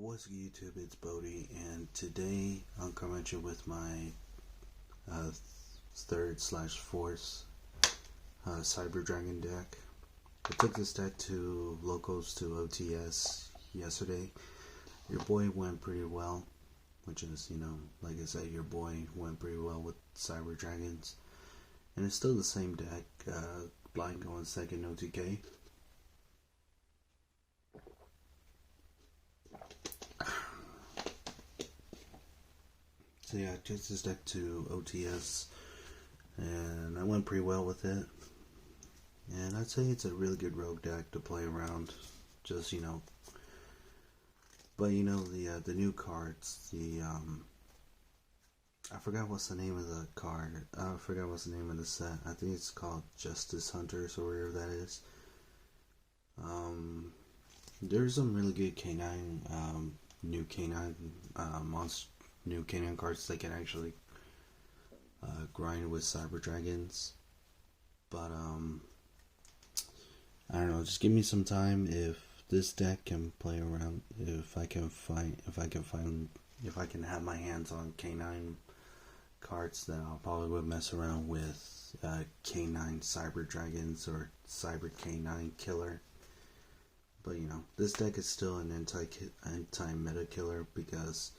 What's good, YouTube? It's Bodhi, and today I'm coming at you with my uh, third slash fourth Cyber Dragon deck. I took this deck to locals to OTS yesterday. Your boy went pretty well, which is, like I said, your boy went pretty well with Cyber Dragons. And it's still the same deck, blind going second OTK. So yeah, I took this deck to OTS, and I went pretty well with it. And I'd say it's a really good rogue deck to play around. Just but the new cards, I forgot what's the name of the card. I forgot what's the name of the set. I think it's called Justice Hunters or whatever that is. There's some really good canine, new canine monster. New canine cards that can actually grind with Cyber Dragons, but I don't know. Just give me some time. If this deck can play around, if I can have my hands on canine cards, then I'll probably would mess around with canine Cyber Dragons or Cyber Canine Killer. But this deck is still an anti-meta killer because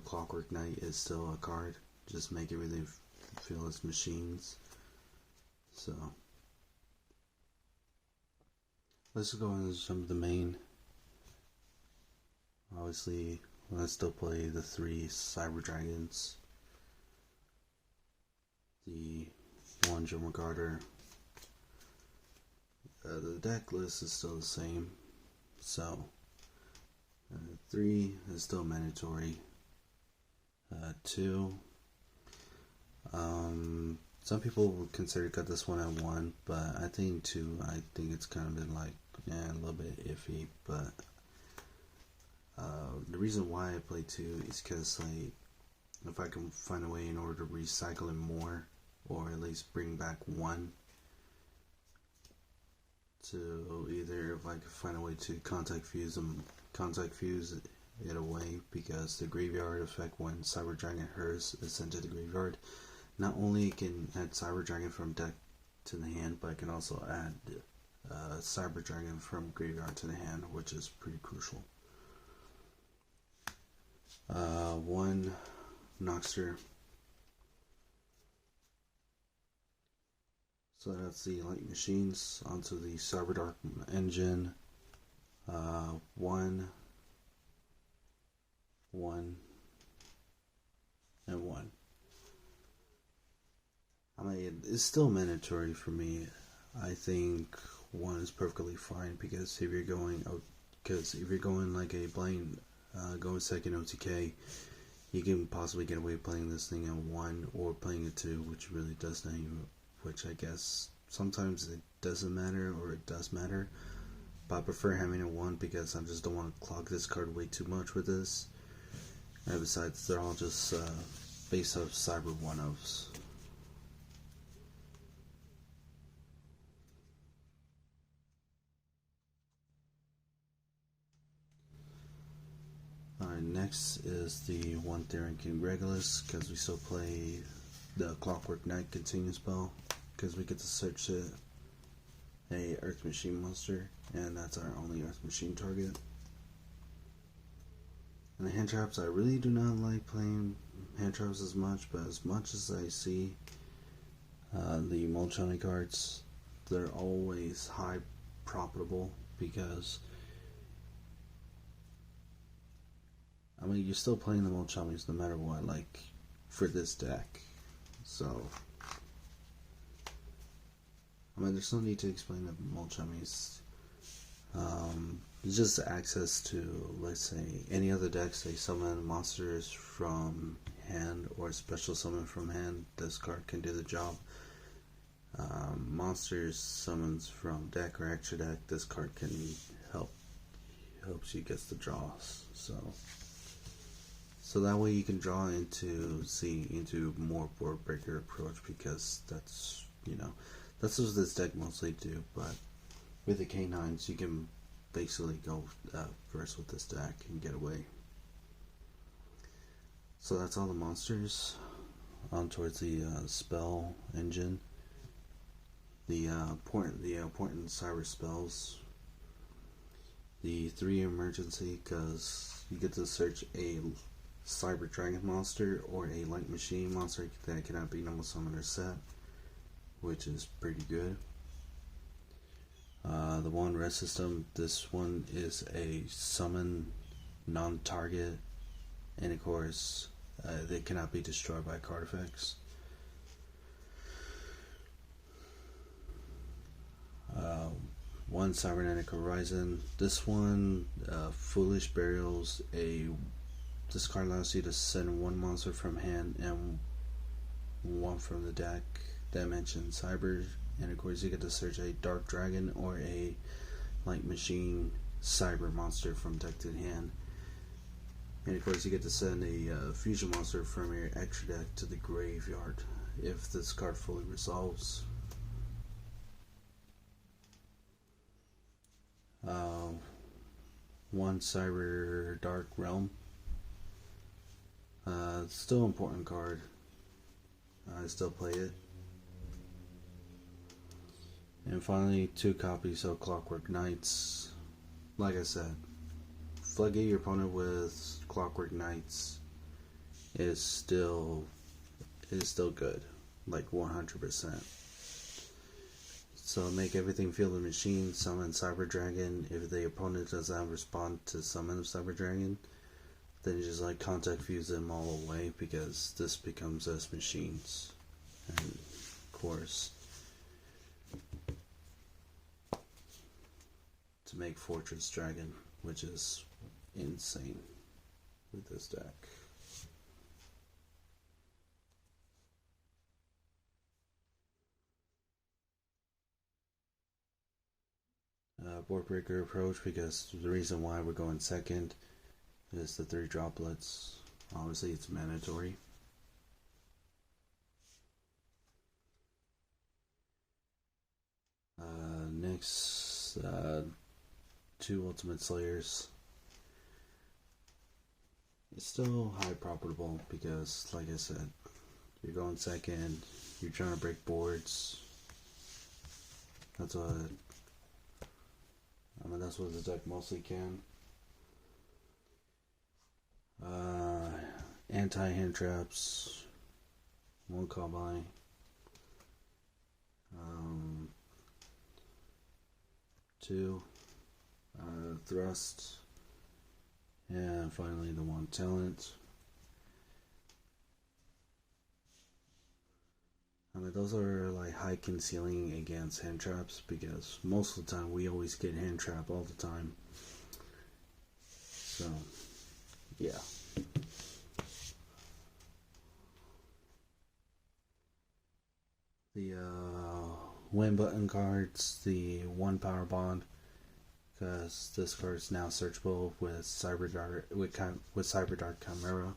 Clockwork Knight is still a card. Just make everything feel as machines. So, let's go into some of the main. Obviously, I still play the 3 Cyber Dragons. The 1 German Garter. The deck list is still the same. So, 3 is still mandatory. 2. Some people would consider cut this one at 1, but I think 2. I think it's kind of been like a little bit iffy. But the reason why I play 2 is because if I can find a way in order to recycle it more, or at least bring back 1 to either if I could find a way to contact fuse it away, because the graveyard effect when Cyber Dragon Hers is sent to the graveyard, not only can add Cyber Dragon from deck to the hand, but I can also add Cyber Dragon from graveyard to the hand, which is pretty crucial. 1 Noxter. So that's the Light Machines onto the Cyber Dark Engine. 1, and 1. I mean, it's still mandatory for me. I think 1 is perfectly fine because if you're going like a blind going second OTK, you can possibly get away with playing this thing at 1 or playing it 2, which really does not even, which I guess sometimes it doesn't matter or it does matter. But I prefer having a 1 because I just don't want to clog this card way too much with this. And besides, they're all just based off Cyber 1-ofs. Alright, next is the 1 Theron King Regulus, because we still play the Clockwork Knight continuous spell, because we get to search it a Earth Machine monster, and that's our only Earth Machine target. And the hand traps, I really do not like playing hand traps as much, but as much as I see the Molchani cards, they're always high profitable because I mean you're still playing the Molchamis no matter what, like for this deck. So I mean there's no need to explain the Molchamis. It's just access to, let's say, any other decks. They summon monsters from hand or special summon from hand. This card can do the job. Monsters summons from deck or extra deck. This card can helps you get the draws. So that way you can draw into more board breaker approach, because that's what this deck mostly do. But with the K9s, you can basically go first with this deck and get away. So that's all the monsters. On towards the spell engine. The important cyber spells. The 3 emergency, because you get to search a cyber dragon monster or a light machine monster that cannot be normal summon or set, which is pretty good. The 1 red system, this one is a summon non-target, and of course they cannot be destroyed by card effects. One cybernetic horizon. This one, foolish burials. This card allows you to send 1 monster from hand and 1 from the deck that mentions cyber, and of course you get to search a dark dragon or a light machine cyber monster from deck to hand, and of course you get to send a fusion monster from your extra deck to the graveyard if this card fully resolves. One cyber dark realm. Still important card. I still play it. And finally, 2 copies of Clockwork Knights. Like I said, floodgate your opponent with Clockwork Knights is still good, like 100%. So make everything feel the machine. Summon Cyber Dragon. If the opponent does not respond to summon Cyber Dragon, then you just like contact fuse them all away, because this becomes as machines. And of course, to make Fortress Dragon, which is insane with this deck. Board breaker approach, because the reason why we're going second is the 3 droplets. Obviously it's mandatory. Next, 2 Ultimate Slayers. It's still high profitable because, like I said, you're going second, you're trying to break boards. That's what the deck mostly can. Anti-hand traps, 1 call by. Two, thrust, and finally the 1 talent. Those are like high concealing against hand traps, because most of the time we always get hand trap all the time. So, yeah. The win button cards, the 1 power bond, because this card is now searchable with Cyber Dark Chimera.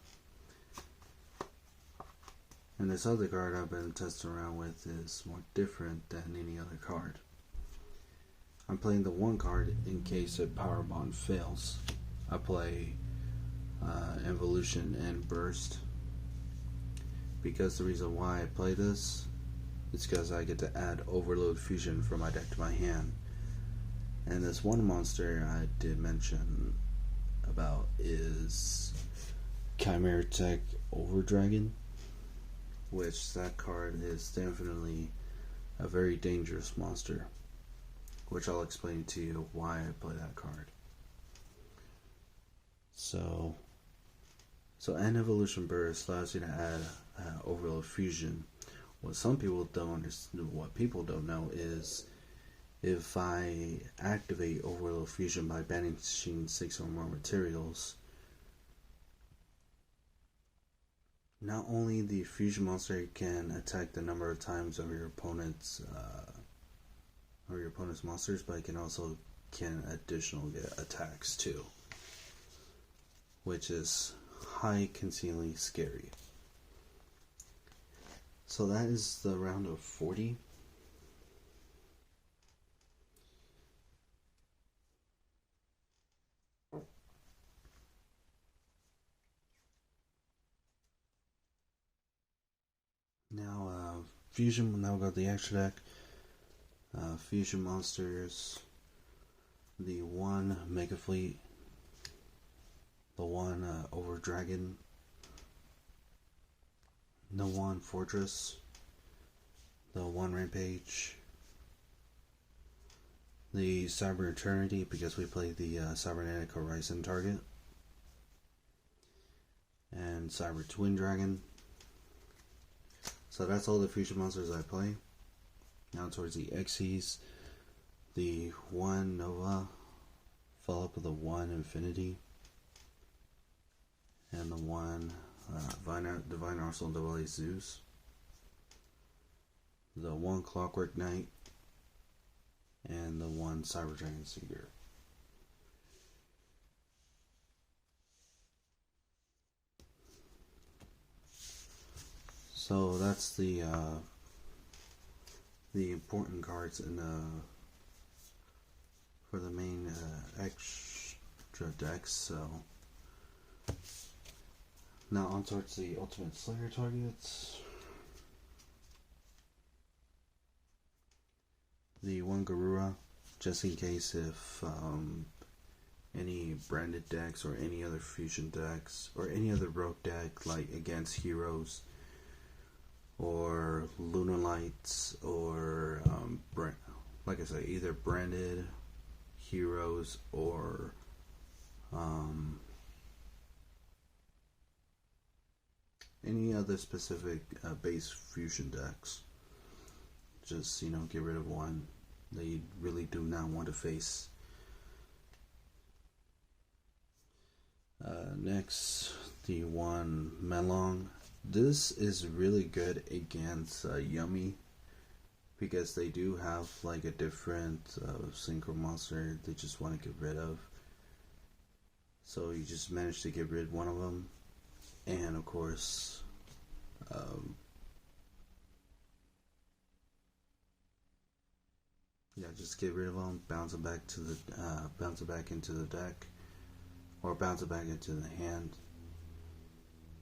And this other card I've been testing around with is more different than any other card. I'm playing the 1 card in case a power bond fails. I play Evolution and Burst, because the reason why I play this is because I get to add Overload Fusion from my deck to my hand. And this 1 monster I did mention about is Chimera Tech Overdragon, which that card is definitely a very dangerous monster, which I'll explain to you why I play that card. So an Evolution Burst allows you to add Overload Fusion. What people don't know is, if I activate Overload Fusion by banishing 6 or more materials, not only the fusion monster can attack the number of times of your opponent's monsters, but it can also additional get attacks too, which is high concealing scary. So that is the round of 40. Now, Fusion, now we got the extra deck. Fusion monsters, the one Mega Fleet, the one Over Dragon, the one Fortress, the one Rampage, the Cyber Eternity because we played the Cybernetic Horizon target, and Cyber Twin Dragon. So that's all the fusion monsters I play. Now towards the Xyz, the 1 Nova, followed up with the 1 Infinity, and the 1 Divine Arsenal Double A Zeus, the 1 Clockwork Knight, and the 1 Cyber Dragon Seeker. So that's the important cards in for the main extra decks. So now on towards the Ultimate Slayer targets. The 1 Garura, just in case if any branded decks or any other fusion decks or any other rogue deck like against heroes or Lunar Lights or like I say, either branded heroes or any other specific base fusion decks. Just, get rid of one that you really do not want to face. Next, the 1 Melong. This is really good against Yummy because they do have like a different synchro monster they just want to get rid of. So you just managed to get rid of one of them, and of course, just get rid of them, bounce it back into the deck, or bounce it back into the hand.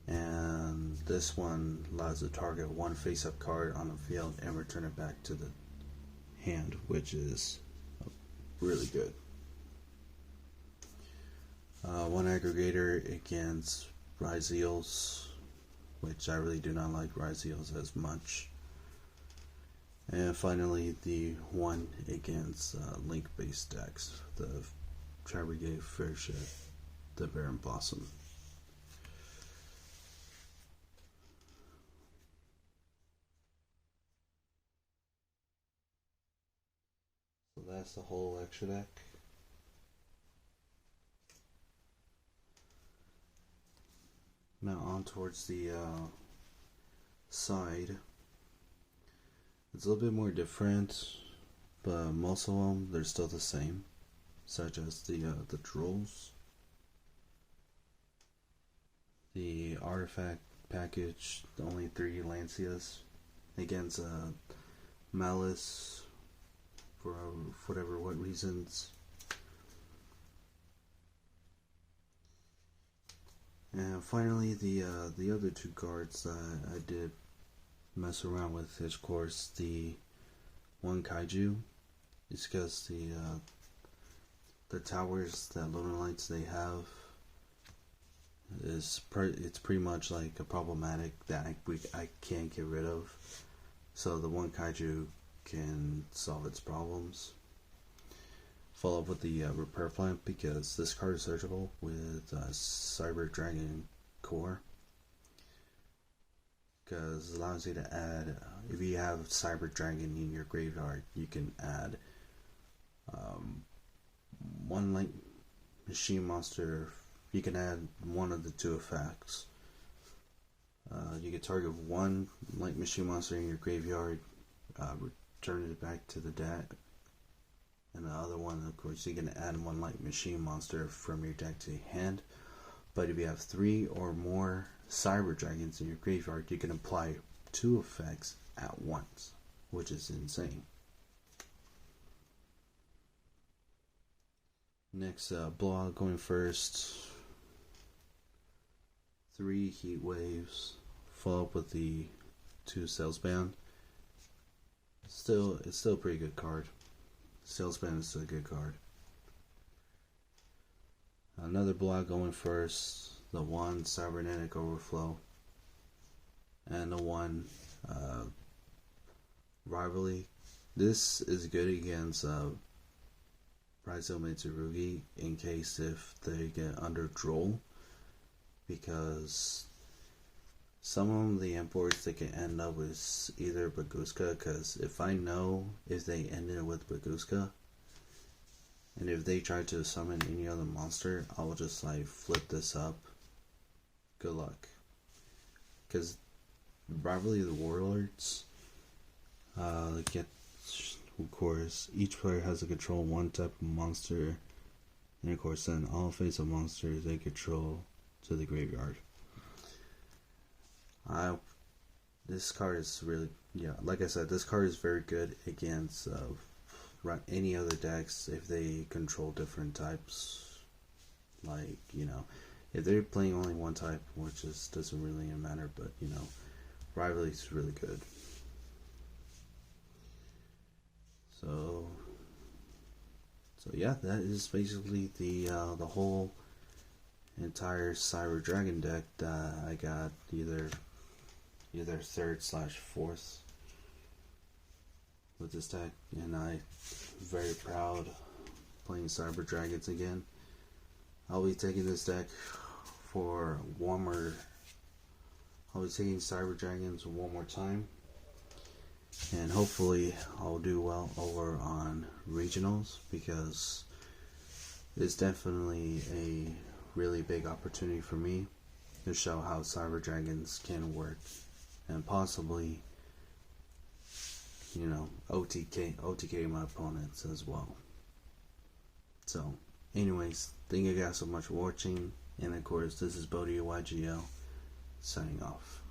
And this one allows the target 1 face-up card on the field and return it back to the hand, which is really good. 1 aggregator against Rise Eels, which I really do not like Rise Eels as much. And finally, the 1 against link-based decks, the Trabrigade Fairship, the Baron Blossom. So that's the whole extra deck. Now on towards the side. It's a little bit more different, but most of them, they're still the same, such as the trolls, the artifact package, only 3 Lancias against Malice for whatever what reasons. And finally, the other 2 cards that I did mess around with is, of course, the 1 Kaiju. It's because the towers that Lunar Lights they have it's pretty much like a problematic that I can't get rid of. So the 1 Kaiju can solve its problems. Follow up with the Repair Plant because this card is searchable with Cyber Dragon Core. Because it allows you to add, if you have Cyber Dragon in your graveyard, you can add 1 Light Machine Monster. You can add one of the 2 effects. You can target 1 Light Machine Monster in your graveyard, return it back to the deck, and the other one, of course, you can add 1 Light Machine Monster from your deck to your hand. But if you have 3 or more Cyber Dragons in your graveyard, you can apply 2 effects at once, which is insane. Next, Blowout going first. 3 Heat Waves, follow up with the 2 Salesbound. It's still a pretty good card. Salesbound is still a good card. Another block going first, the 1 Cybernetic Overflow, and the 1 Rivalry. This is good against Raizo Mitsurugi in case if they get under Droll, because some of the imports they can end up with either Baguska, because if I know if they end it with Baguska, and if they try to summon any other monster, I will just like flip this up. Good luck. Because Rivalry of the Warlords, get, of course, each player has to control one type of monster, and of course send all face of monsters they control to the graveyard. This card is really, like I said, this card is very good against any other decks if they control different types. Like, if they're playing only one type, which doesn't really matter, but Rivalry is really good. So yeah, that is basically the whole entire Cyber Dragon deck that I got either 3rd/4th with this deck, and I'm very proud playing Cyber Dragons again. I'll be taking this deck for I'll be taking Cyber Dragons one more time, and hopefully I'll do well over on regionals, because it's definitely a really big opportunity for me to show how Cyber Dragons can work, and possibly OTK my opponents as well. So anyways, thank you guys so much for watching, and of course this is Bodhi YGL signing off.